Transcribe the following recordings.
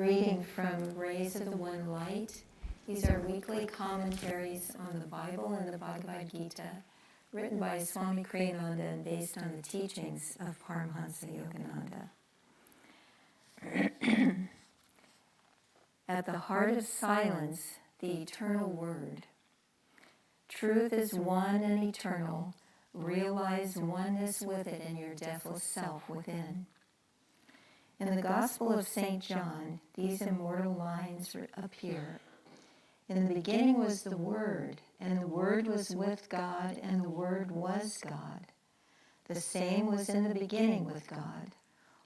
reading from Rays of the One Light. These are weekly commentaries on the Bible and the Bhagavad Gita, written by Swami Ananda and based on the teachings of Paramahansa Yogananda. At the heart of silence, the eternal word. Truth is one and eternal. Realize oneness with it in your deathless self within. In the Gospel of St. John, these immortal lines appear. In the beginning was the Word, and the Word was with God, and the Word was God. The same was in the beginning with God.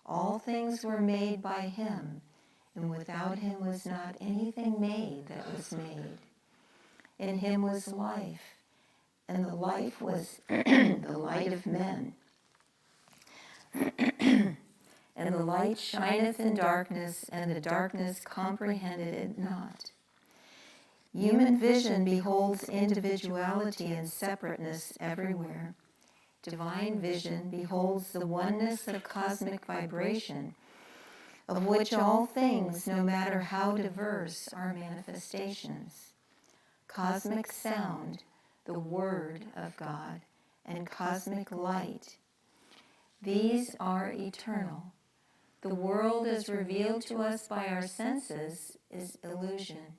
All things were made by Him, and without Him was not anything made that was made. In Him was life, and the life was the light of men. And the light shineth in darkness, and the darkness comprehended it not. Human vision beholds individuality and separateness everywhere. Divine vision beholds the oneness of cosmic vibration, of which all things, no matter how diverse, are manifestations. Cosmic sound, the Word of God, and cosmic light, these are eternal. The world as revealed to us by our senses is illusion.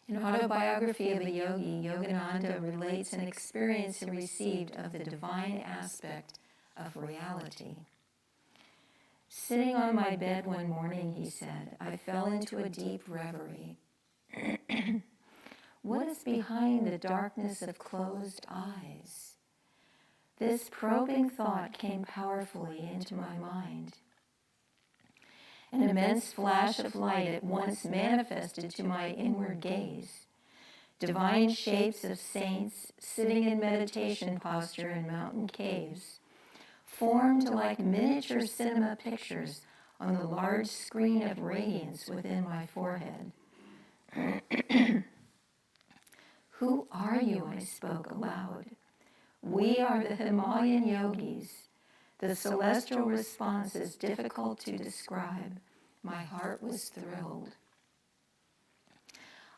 In Autobiography of a Yogi, Yogananda relates an experience he received of the divine aspect of reality. Sitting on my bed one morning, he said, I fell into a deep reverie. What is behind the darkness of closed eyes? This probing thought came powerfully into my mind. An immense flash of light at once manifested to my inward gaze. Divine shapes of saints sitting in meditation posture in mountain caves formed like miniature cinema pictures on the large screen of radiance within my forehead. Who are you? I spoke aloud. We are the Himalayan yogis. The celestial response is difficult to describe. My heart was thrilled.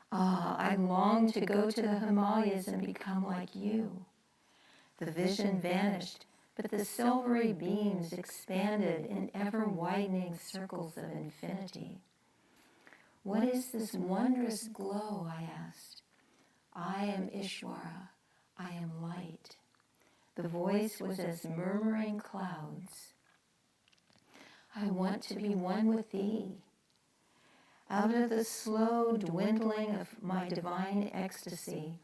I longed to go to the Himalayas and become like you. The vision vanished, but the silvery beams expanded in ever-widening circles of infinity. What is this wondrous glow? I asked. I am Ishwara. I am light. The voice was as murmuring clouds. I want to be one with thee. Out of the slow dwindling of my divine ecstasy,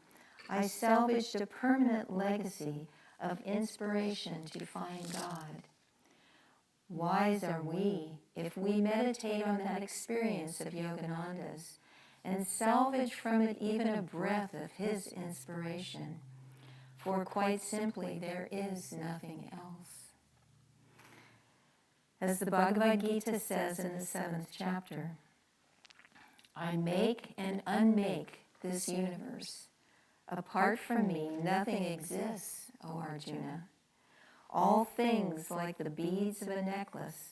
I salvaged a permanent legacy of inspiration to find God. Wise are we if we meditate on that experience of Yogananda's and salvage from it even a breath of his inspiration. For quite simply, there is nothing else. As the Bhagavad Gita says in the 7th chapter, I make and unmake this universe. Apart from me, nothing exists, O Arjuna. All things, like the beads of a necklace,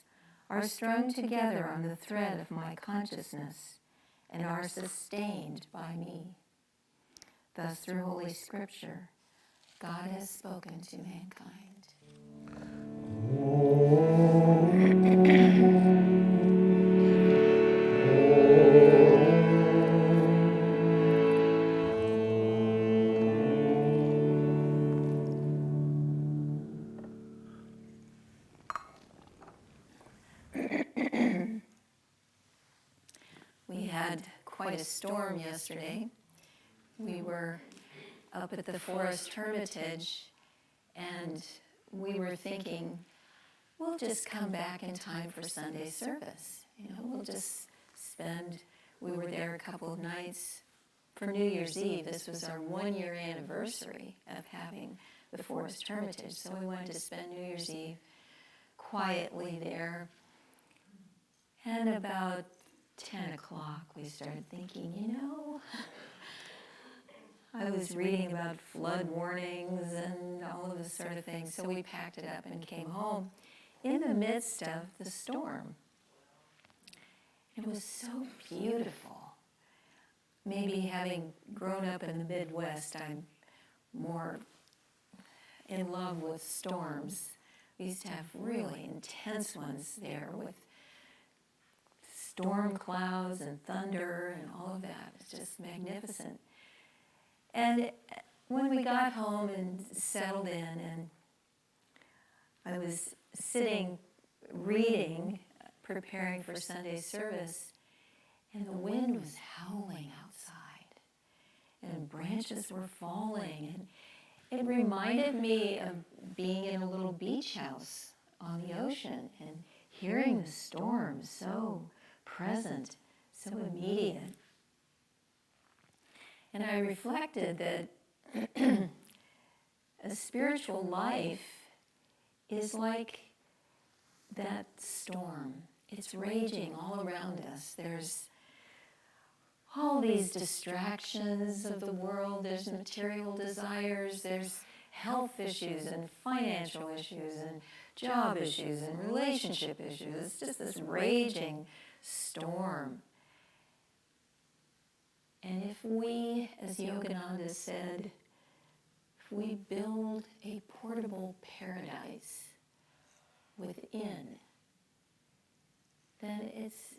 are strung together on the thread of my consciousness and are sustained by me. Thus, through Holy Scripture, God has spoken to mankind. We had quite a storm yesterday. We were up at the Forest Hermitage, and we were thinking, we'll just come back in time for Sunday service. We'll just we were there a couple of nights for New Year's Eve. This was our 1-year anniversary of having the Forest Hermitage, so we wanted to spend New Year's Eve quietly there. And about 10 o'clock, we started thinking, I was reading about flood warnings and all of this sort of thing, so we packed it up and came home in the midst of the storm. It was so beautiful. Maybe having grown up in the Midwest, I'm more in love with storms. We used to have really intense ones there with storm clouds and thunder and all of that. It's just magnificent. And when we got home and settled in, and I was sitting reading, preparing for Sunday service, and the wind was howling outside, and branches were falling, and it reminded me of being in a little beach house on the ocean and hearing the storm so present, so immediate. And I reflected that a spiritual life is like that storm. It's raging all around us. There's all these distractions of the world. There's material desires. There's health issues and financial issues and job issues and relationship issues. It's just this raging storm. And if we, as Yogananda said, if we build a portable paradise within, then it's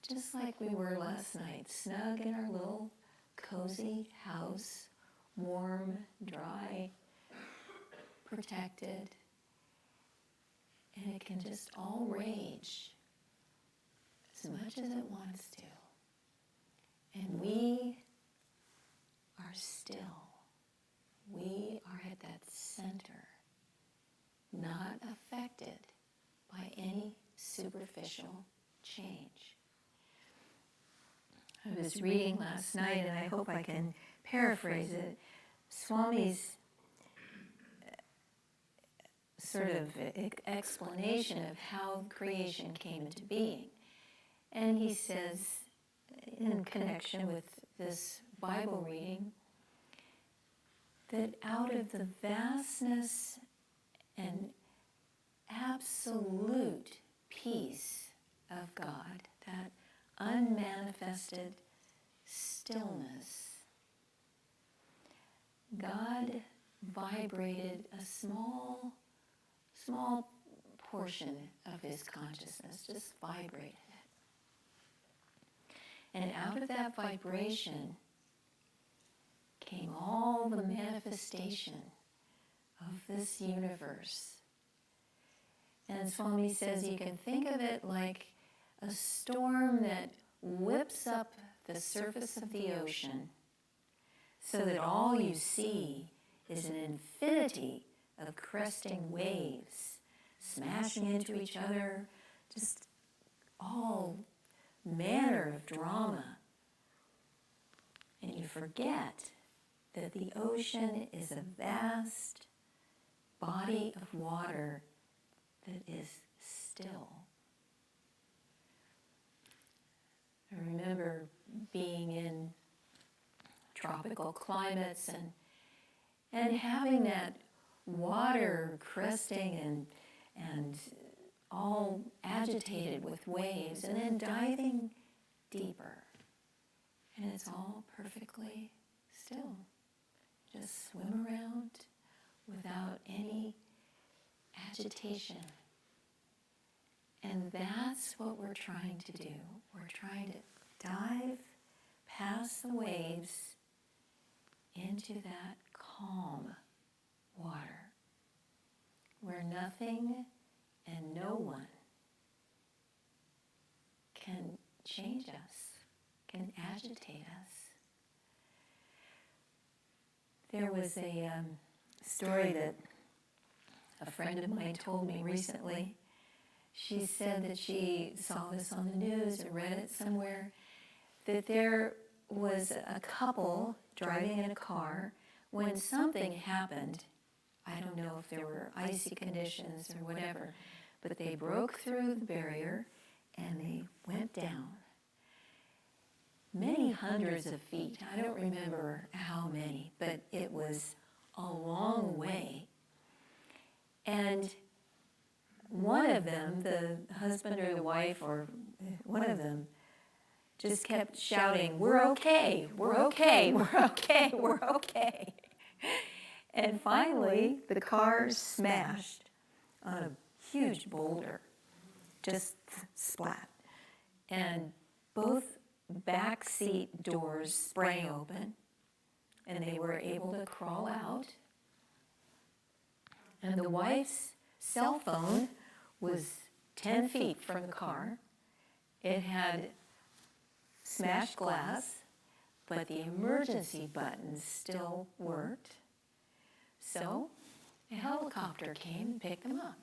just like we were last night, snug in our little cozy house, warm, dry, protected, and it can just all rage as much as it wants to. And we are still. We are at that center, not affected by any superficial change. I was reading last night, and I hope I can paraphrase it, Swami's sort of explanation of how creation came into being. And he says, in connection with this Bible reading, that out of the vastness and absolute peace of God, that unmanifested stillness, God vibrated a small portion of his consciousness, just vibrated it. And out of that vibration came all the manifestation of this universe. And Swami says you can think of it like a storm that whips up the surface of the ocean so that all you see is an infinity of cresting waves smashing into each other, just all manner of drama. And you forget that the ocean is a vast body of water that is still. I remember being in tropical climates and having that water cresting and all agitated with waves, and then diving deeper. And it's all perfectly still. Just swim around without any agitation. And that's what we're trying to do. We're trying to dive past the waves into that calm water where nothing and no one can change us, can agitate us. There was a story that a friend of mine told me recently. She said that she saw this on the news or read it somewhere, that there was a couple driving in a car when something happened. I don't know if there were icy conditions or whatever, but they broke through the barrier and they went down. Many hundreds of feet. I don't remember how many, but it was a long way. And one of them, the husband or the wife or one of them, just kept shouting, "We're okay, we're okay, we're okay, we're okay." And finally, the car smashed on a huge boulder, just splat. And both back seat doors sprang open, and they were able to crawl out. And the wife's cell phone was 10 feet from the car. It had smashed glass, but the emergency buttons still worked. So a helicopter came and picked them up.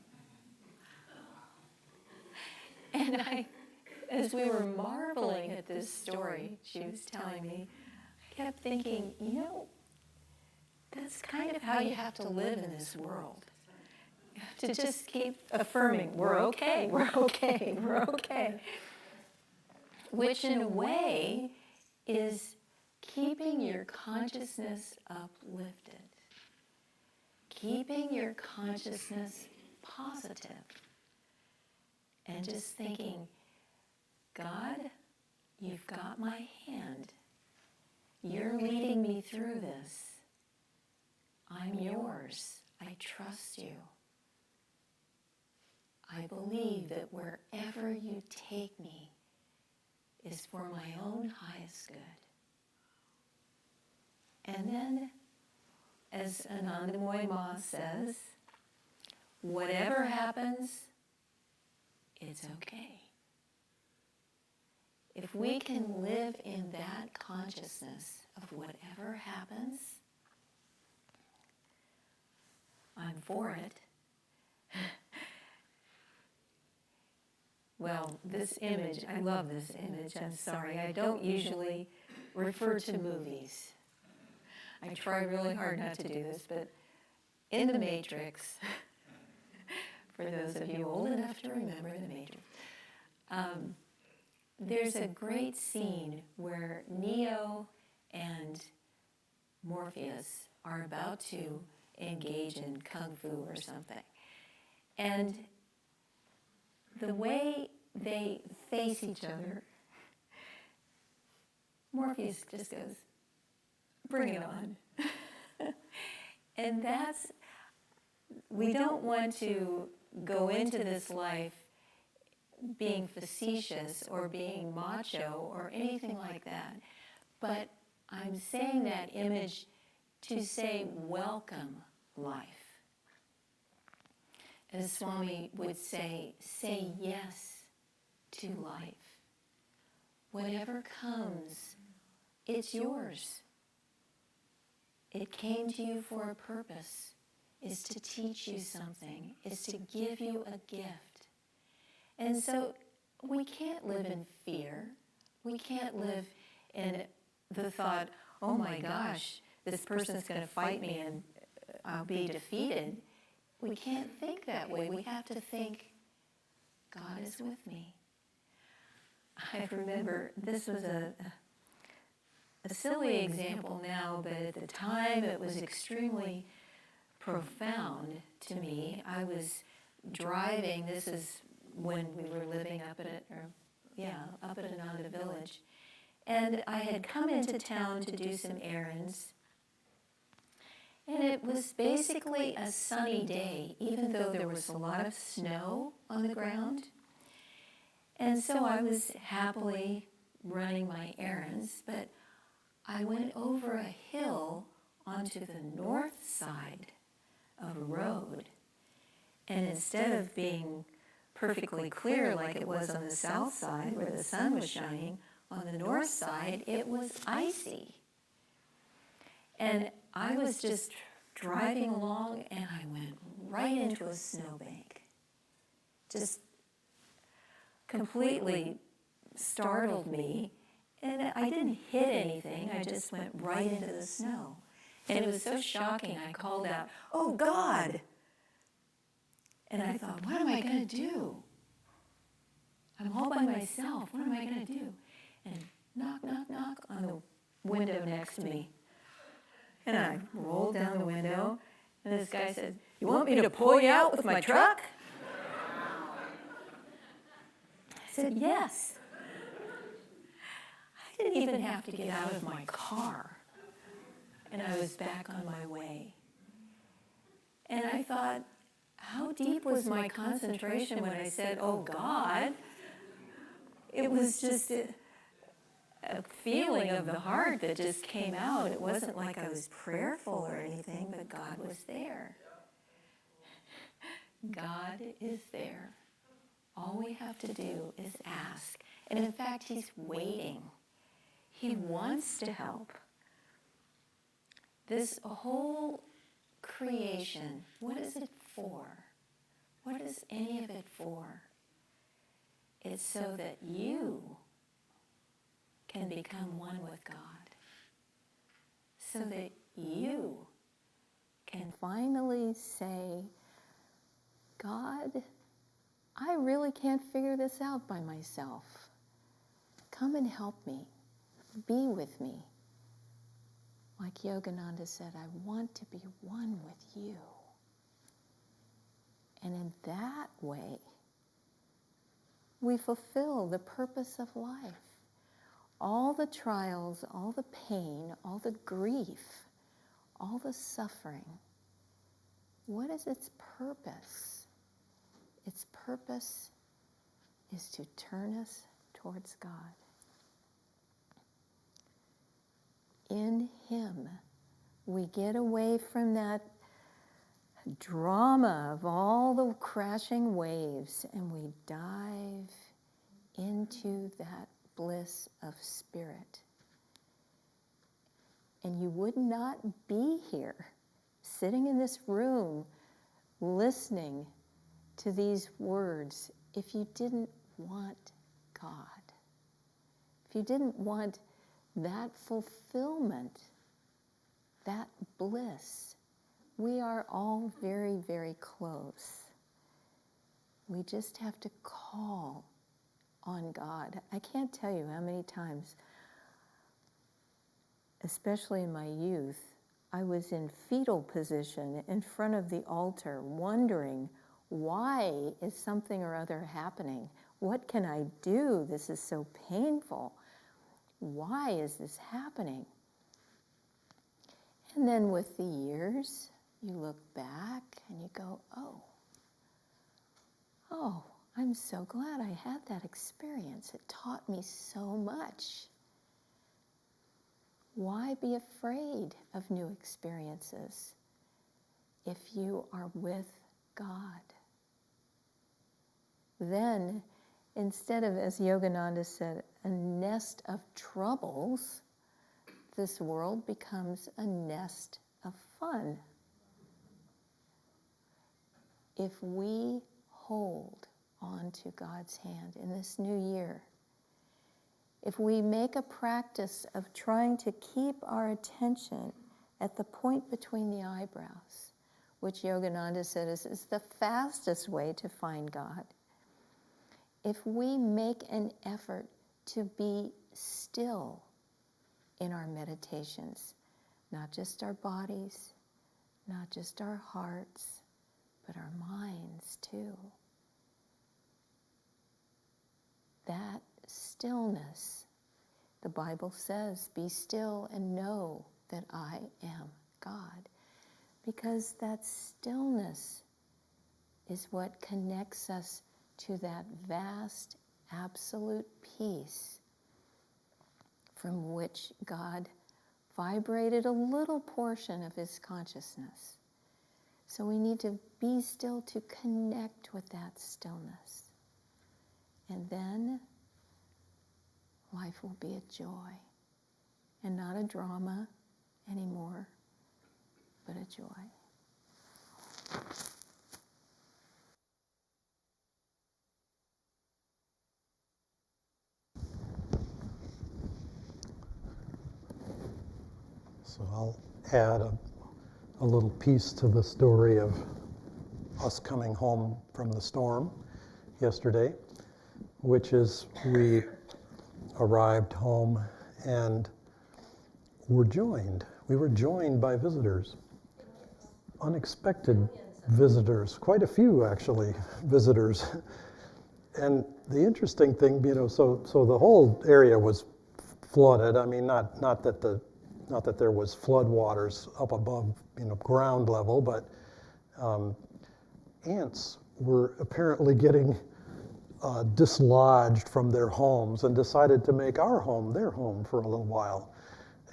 And as we were marveling at this story she was telling me, I kept thinking, that's kind of how you have to live in this world. To just keep affirming, we're okay, we're okay, we're okay. Which in a way is keeping your consciousness uplifted. Keeping your consciousness positive. And just thinking, God, you've got my hand. You're leading me through this. I'm yours. I trust you. I believe that wherever you take me is for my own highest good. And then, as Ananda says, whatever happens, it's okay. If we can live in that consciousness of whatever happens, I'm for it. Well, this image, I love this image, I'm sorry. I don't usually refer to movies. I try really hard not to do this, but in The Matrix, for those of you old enough to remember The Matrix, there's a great scene where Neo and Morpheus are about to engage in kung fu or something. And the way they face each other, Morpheus just goes, "Bring it on." And we don't want to go into this life being facetious or being macho or anything like that. But I'm saying that image to say, welcome life. As Swami would say yes to life. Whatever comes, it's yours. It came to you for a purpose, is to teach you something, is to give you a gift. And so we can't live in fear. We can't live in the thought, oh my gosh, this person's going to fight me and I'll be defeated. We can't think that way. We have to think, God is with me. I remember this was a silly example now, but at the time it was extremely profound to me. I was driving, this is when we were living up at Ananda Village, and I had come into town to do some errands, and it was basically a sunny day, even though there was a lot of snow on the ground. And so I was happily running my errands, but I went over a hill onto the north side of a road. And instead of being perfectly clear like it was on the south side where the sun was shining, on the north side it was icy. And I was just driving along and I went right into a snowbank. Just completely startled me. And I didn't hit anything, I just went right into the snow. And it was so shocking, I called out, "Oh God!" And I thought, what am I going to do? I'm all by myself, what am I going to do? And knock, knock, knock on the window next to me. And I rolled down the window, and this guy said, "You want me to pull you out with my truck?" I said, "Yes." I didn't even have to get out of my car, and I was back on my way. And I thought, how deep was my concentration when I said, "Oh God"? It was just a feeling of the heart that just came out. It wasn't like I was prayerful or anything, but God was there. God is there. All we have to do is ask. And in fact, He's waiting. He wants to help. This whole creation, what is it for? What is any of it for? It's so that you can become one with God. So that you can finally say, God, I really can't figure this out by myself. Come and help me. Be with me. Like Yogananda said, I want to be one with you. And in that way, we fulfill the purpose of life. All the trials, all the pain, all the grief, all the suffering, what is its purpose? Its purpose is to turn us towards God. In Him, we get away from that drama of all the crashing waves and we dive into that bliss of spirit. And you would not be here, sitting in this room, listening to these words if you didn't want God. If you didn't want that fulfillment, that bliss. We are all very, very close. We just have to call on God. I can't tell you how many times, especially in my youth, I was in fetal position in front of the altar, wondering, why is something or other happening? What can I do? This is so painful. Why is this happening? And then with the years, you look back and you go, oh, I'm so glad I had that experience. It taught me so much. Why be afraid of new experiences if you are with God? Then, instead of, as Yogananda said, a nest of troubles, this world becomes a nest of fun. If we hold on to God's hand in this new year, if we make a practice of trying to keep our attention at the point between the eyebrows, which Yogananda said is the fastest way to find God, if we make an effort to be still in our meditations, not just our bodies, not just our hearts, but our minds too. That stillness, the Bible says, be still and know that I am God. Because that stillness is what connects us to that vast, absolute peace from which God vibrated a little portion of His consciousness. So we need to be still to connect with that stillness. And then life will be a joy and not a drama anymore, but a joy. So I'll add a little piece to the story of us coming home from the storm yesterday, which is we arrived home and we were joined by visitors, unexpected visitors, quite a few actually visitors. And the interesting thing, so the whole area was flooded. I mean, not that there was flood waters up above, ground level, but ants were apparently getting dislodged from their homes and decided to make our home their home for a little while,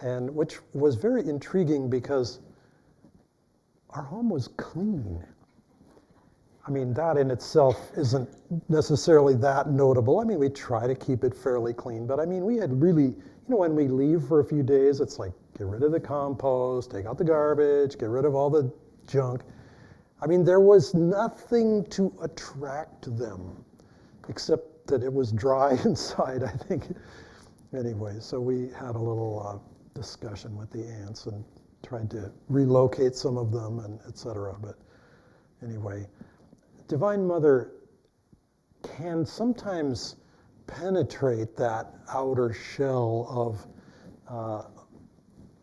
and which was very intriguing because our home was clean. I mean, that in itself isn't necessarily that notable. I mean, we try to keep it fairly clean, but I mean, we had really, when we leave for a few days, it's like, get rid of the compost, take out the garbage, get rid of all the junk. I mean, there was nothing to attract them, except that it was dry inside, I think. Anyway, so we had a little discussion with the ants and tried to relocate some of them and et cetera. But anyway, Divine Mother can sometimes penetrate that outer shell of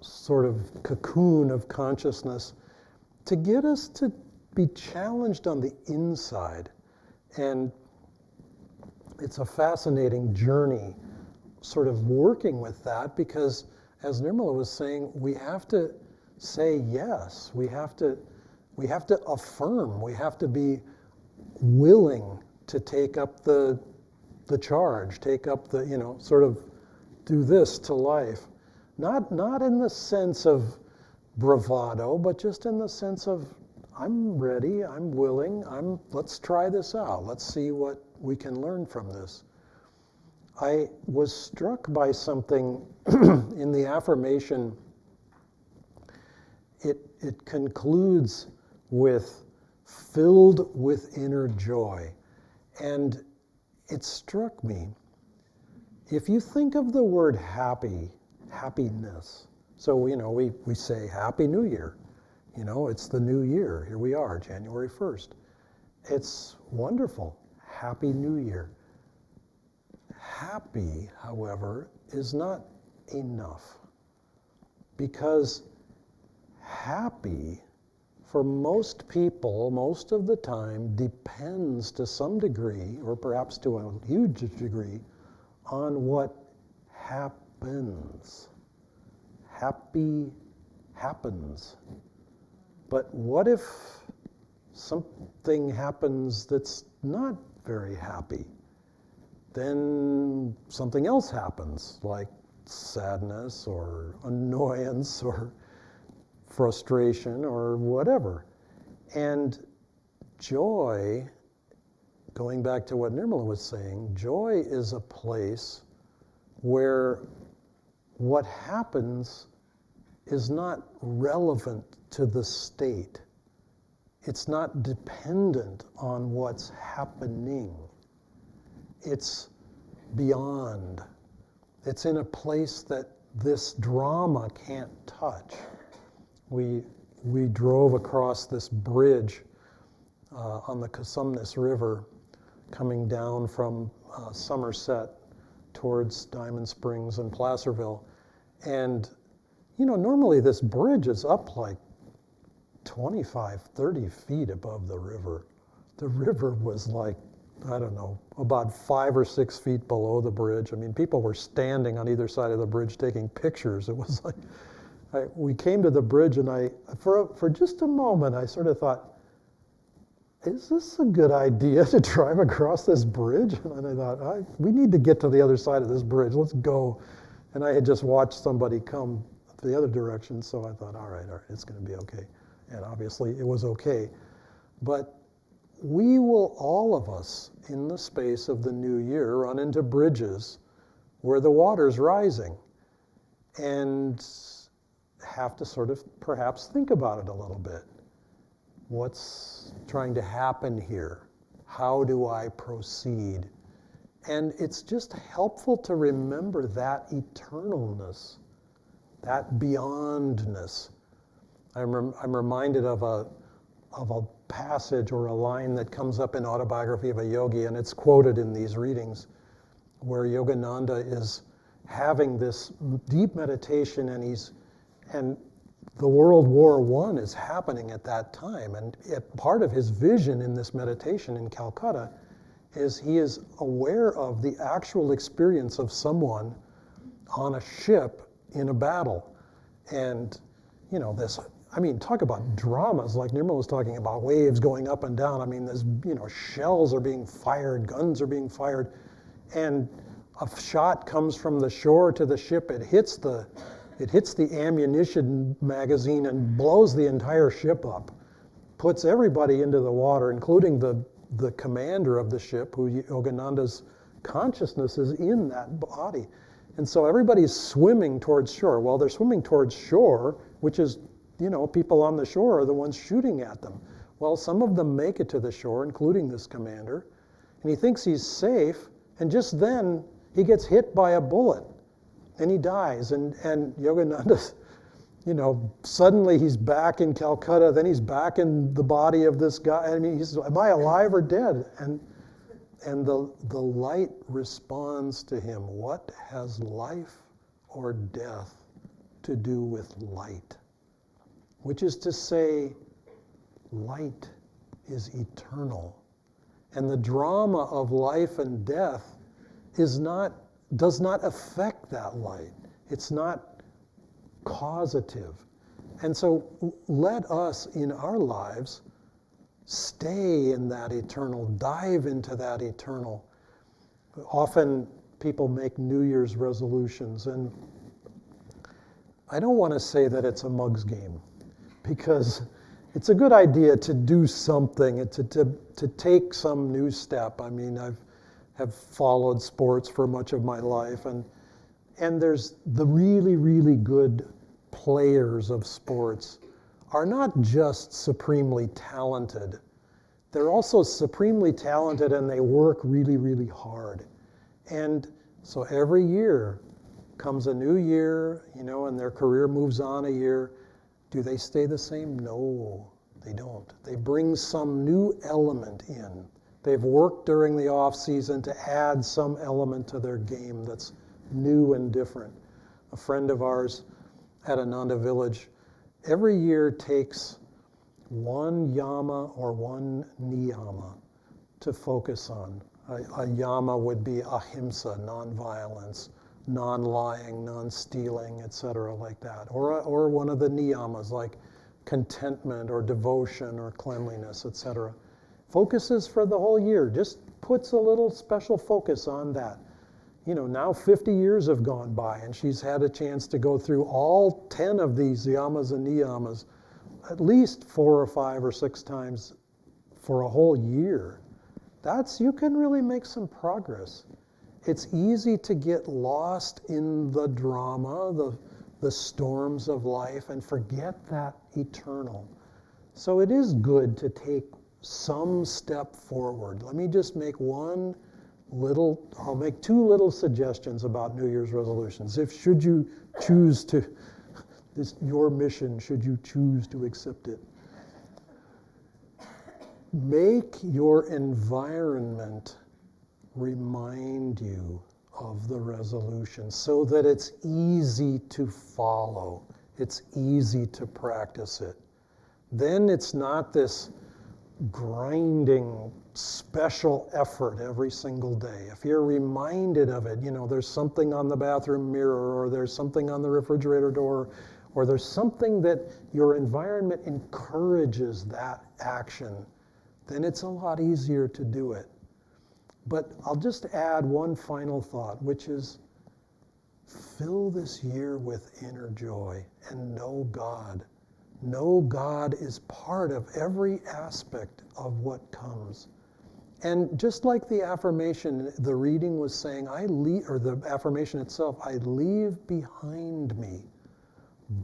sort of cocoon of consciousness to get us to be challenged on the inside. And it's a fascinating journey sort of working with that, because as Nirmala was saying, we have to say yes. We have to affirm. We have to be willing to take up the charge, take up the, sort of do this to life. Not in the sense of bravado, but just in the sense of, I'm ready, I'm willing, let's try this out. Let's see what we can learn from this. I was struck by something in the affirmation. It concludes with filled with inner joy. And it struck me, if you think of the word happiness, so we say Happy New Year. It's the new year. Here we are, January 1st. It's wonderful. Happy New Year. Happy, however, is not enough, because happy, for most people, most of the time, depends to some degree, or perhaps to a huge degree, on what happens. Happy happens. But what if something happens that's not very happy? Then something else happens, like sadness or annoyance or frustration or whatever. And joy, going back to what Nirmala was saying, joy is a place where what happens is not relevant to the state. It's not dependent on what's happening. It's beyond. It's in a place that this drama can't touch. We drove across this bridge on the Cosumnes River, coming down from Somerset towards Diamond Springs and Placerville. And, normally this bridge is up like 25, 30 feet above the river. The river was like, I don't know, about 5 or 6 feet below the bridge. I mean, people were standing on either side of the bridge taking pictures. It was like, we came to the bridge, and for just a moment, I sort of thought, is this a good idea to drive across this bridge? And I thought, we need to get to the other side of this bridge. Let's go. And I had just watched somebody come the other direction, so I thought, all right, it's going to be okay. And obviously, it was okay. But we will, all of us, in the space of the new year, run into bridges where the water's rising, and have to sort of perhaps think about it a little bit. What's trying to happen here? How do I proceed? And it's just helpful to remember that eternalness, that beyondness. I'm reminded of a passage or a line that comes up in Autobiography of a Yogi, and it's quoted in these readings, where Yogananda is having this deep meditation, and the World War I is happening at that time. And part of his vision in this meditation in Calcutta is he is aware of the actual experience of someone on a ship in a battle. And, talk about dramas, like Nirmala was talking about, waves going up and down. I mean, there's, shells are being fired, guns are being fired, and a shot comes from the shore to the ship. It hits the ammunition magazine and blows the entire ship up, puts everybody into the water, including the commander of the ship, who Yogananda's consciousness is in that body. And so everybody's swimming towards shore. Well, they're swimming towards shore, which is, people on the shore are the ones shooting at them. Well, some of them make it to the shore, including this commander, and he thinks he's safe, and just then he gets hit by a bullet, and he dies. And Yogananda's, suddenly he's back in Calcutta, then he's back in the body of this guy. I mean, he's, am I alive or dead? And the light responds to him, what has life or death to do with light? Which is to say, light is eternal. And the drama of life and death does not affect that light. It's not causative. And so let us in our lives stay in that eternal, dive into that eternal. Often people make New Year's resolutions, and I don't want to say that it's a mug's game, because it's a good idea to do something, to take some new step. I mean, have followed sports for much of my life, and there's the really, really good players of sports are not just supremely talented. They're also supremely talented, and they work really, really hard. And so every year comes a new year, and their career moves on a year. Do they stay the same? No, they don't. They bring some new element in. They've worked during the off season to add some element to their game that's new and different. A friend of ours at Ananda Village every year takes one yama or one niyama to focus on. A yama would be ahimsa, non-violence, non-lying, non-stealing, etc., like that. Or one of the niyamas, like contentment or devotion or cleanliness, etc. Focuses for the whole year, just puts a little special focus on that. Now 50 years have gone by, and she's had a chance to go through all 10 of these yamas and niyamas at least 4 or 5 or 6 times for a whole year. You can really make some progress. It's easy to get lost in the drama, the storms of life, and forget that eternal. So it is good to take some step forward. Let me just make I'll make 2 little suggestions about New Year's resolutions. Should you choose to, your mission, should you choose to accept it. Make your environment remind you of the resolution so that it's easy to follow. It's easy to practice it. Then it's not this grinding special effort every single day. If you're reminded of it, there's something on the bathroom mirror, or there's something on the refrigerator door, or there's something that your environment encourages that action, then it's a lot easier to do it. But I'll just add one final thought, which is fill this year with inner joy and know God. Know God is part of every aspect of what comes. And just like the affirmation, the reading was saying, or the affirmation itself, I leave behind me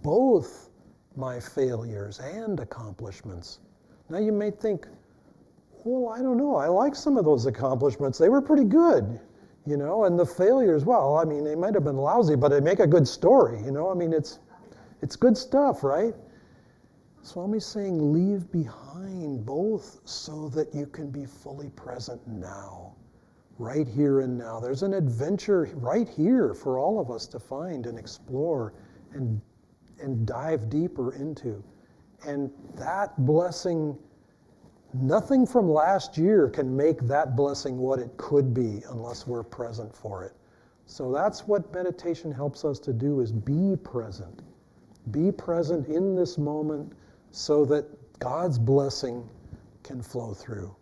both my failures and accomplishments. Now you may think, well, I don't know, I like some of those accomplishments. They were pretty good, and the failures, well, I mean, they might have been lousy, but they make a good story, I mean, it's good stuff, right? Swami's saying leave behind both so that you can be fully present now, right here and now. There's an adventure right here for all of us to find and explore and dive deeper into. And that blessing, nothing from last year can make that blessing what it could be unless we're present for it. So that's what meditation helps us to do, is be present. Be present in this moment so that God's blessing can flow through.